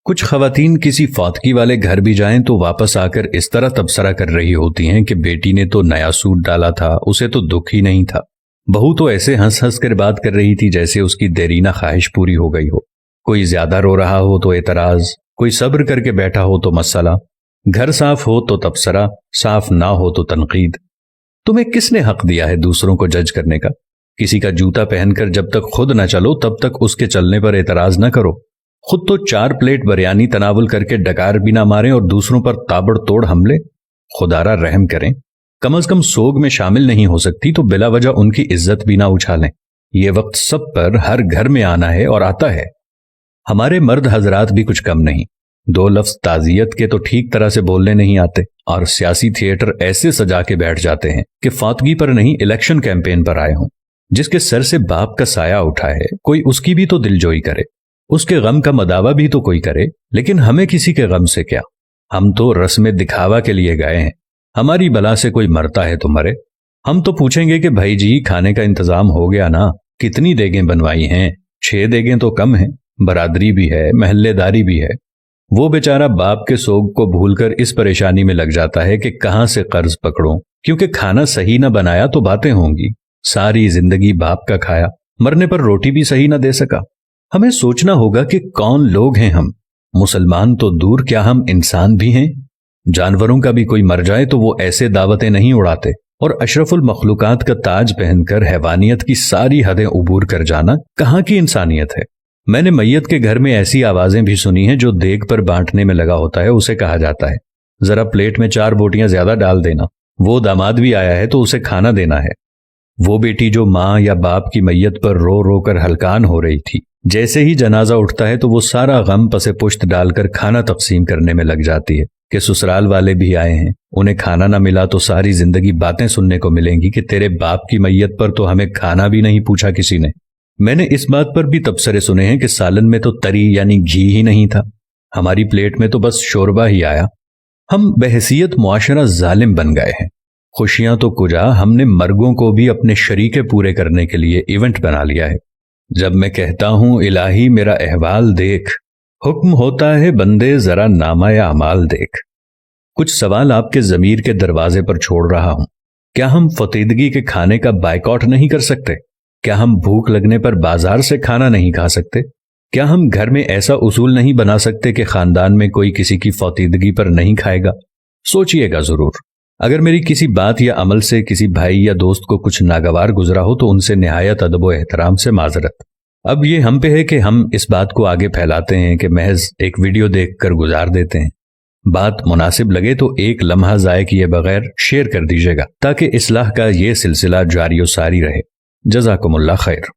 کچھ خواتین کسی فوتگی والے گھر بھی جائیں تو واپس آ کر اس طرح تبصرہ کر رہی ہوتی ہیں کہ بیٹی نے تو نیا سوٹ ڈالا تھا، اسے تو دکھ ہی نہیں تھا۔ بہو تو ایسے ہنس ہنس کر بات کر رہی تھی جیسے اس کی دیرینہ خواہش پوری ہو گئی ہو۔ کوئی زیادہ رو رہا ہو تو اعتراض، کوئی صبر کر کے بیٹھا ہو تو مسئلہ، گھر صاف ہو تو تبصرہ، صاف نہ ہو تو تنقید۔ تمہیں کس نے حق دیا ہے دوسروں کو جج کرنے کا؟ کسی کا جوتا پہن کر جب تک خود نہ چلو تب تک اس کے چلنے پر اعتراض نہ کرو۔ خود تو 4 پلیٹ بریانی تناول کر کے ڈکار بھی نہ ماریں اور دوسروں پر تابڑ توڑ حملے۔ خدارا رحم کریں، کم از کم سوگ میں شامل نہیں ہو سکتی تو بلا وجہ ان کی عزت بھی نہ اچھالیں۔ یہ وقت سب پر ہر گھر میں آنا ہے اور آتا ہے۔ ہمارے مرد حضرات بھی کچھ کم نہیں، 2 لفظ تعزیت کے تو ٹھیک طرح سے بولنے نہیں آتے، اور سیاسی تھیٹر ایسے سجا کے بیٹھ جاتے ہیں کہ فاتگی پر نہیں الیکشن کیمپین پر آئے ہوں۔ جس کے سر سے باپ کا سایہ اٹھا ہے کوئی اس کی بھی تو دلجوئی کرے، اس کے غم کا مداوع بھی تو کوئی کرے۔ لیکن ہمیں کسی کے غم سے کیا؟ ہم تو رسم دکھاوا کے لیے گئے ہیں۔ ہماری بلا سے کوئی مرتا ہے تو مرے، ہم تو پوچھیں گے کہ بھائی جی کھانے کا انتظام ہو گیا نا؟ کتنی دیگیں بنوائی ہیں؟ 6 دیگیں تو کم ہیں، برادری بھی ہے، محلے داری بھی ہے۔ وہ بیچارہ باپ کے سوگ کو بھول کر اس پریشانی میں لگ جاتا ہے کہ کہاں سے قرض پکڑوں، کیونکہ کھانا صحیح نہ بنایا تو باتیں ہوں گی۔ ساری زندگی باپ کا کھایا، مرنے پر روٹی بھی صحیح نہ دے سکا۔ ہمیں سوچنا ہوگا کہ کون لوگ ہیں ہم۔ مسلمان تو دور، کیا ہم انسان بھی ہیں؟ جانوروں کا بھی کوئی مر جائے تو وہ ایسے دعوتیں نہیں اڑاتے، اور اشرف المخلوقات کا تاج پہن کر حیوانیت کی ساری حدیں عبور کر جانا کہاں کی انسانیت ہے؟ میں نے میت کے گھر میں ایسی آوازیں بھی سنی ہیں جو دیگ پر بانٹنے میں لگا ہوتا ہے اسے کہا جاتا ہے ذرا پلیٹ میں 4 بوٹیاں زیادہ ڈال دینا، وہ داماد بھی آیا ہے تو اسے کھانا دینا ہے۔ وہ بیٹی جو ماں یا باپ کی میت پر رو رو کر ہلکان ہو رہی تھی، جیسے ہی جنازہ اٹھتا ہے تو وہ سارا غم پس پشت ڈال کر کھانا تقسیم کرنے میں لگ جاتی ہے کہ سسرال والے بھی آئے ہیں، انہیں کھانا نہ ملا تو ساری زندگی باتیں سننے کو ملیں گی کہ تیرے باپ کی میت پر تو ہمیں کھانا بھی نہیں پوچھا کسی نے۔ میں نے اس بات پر بھی تبصرے سنے ہیں کہ سالن میں تو تری یعنی گھی ہی نہیں تھا، ہماری پلیٹ میں تو بس شوربہ ہی آیا۔ ہم بحیثیت معاشرہ ظالم بن گئے ہیں۔ خوشیاں تو کجا، ہم نے مرگوں کو بھی اپنے شریکے پورے کرنے کے لیے ایونٹ بنا لیا ہے۔ جب میں کہتا ہوں الہی میرا احوال دیکھ، حکم ہوتا ہے بندے ذرا نامہ یا اعمال دیکھ۔ کچھ سوال آپ کے ضمیر کے دروازے پر چھوڑ رہا ہوں۔ کیا ہم فطیدگی کے کھانے کا بائیکاٹ نہیں کر سکتے؟ کیا ہم بھوک لگنے پر بازار سے کھانا نہیں کھا سکتے؟ کیا ہم گھر میں ایسا اصول نہیں بنا سکتے کہ خاندان میں کوئی کسی کی فوتیدگی پر نہیں کھائے گا؟ سوچئے گا ضرور۔ اگر میری کسی بات یا عمل سے کسی بھائی یا دوست کو کچھ ناگوار گزرا ہو تو ان سے نہایت ادب و احترام سے معذرت۔ اب یہ ہم پہ ہے کہ ہم اس بات کو آگے پھیلاتے ہیں کہ محض ایک ویڈیو دیکھ کر گزار دیتے ہیں۔ بات مناسب لگے تو ایک لمحہ ضائع کیے بغیر شیئر کر دیجیے گا تاکہ اصلاح کا یہ سلسلہ جاری و ساری رہے۔ جزاکم اللہ خیر۔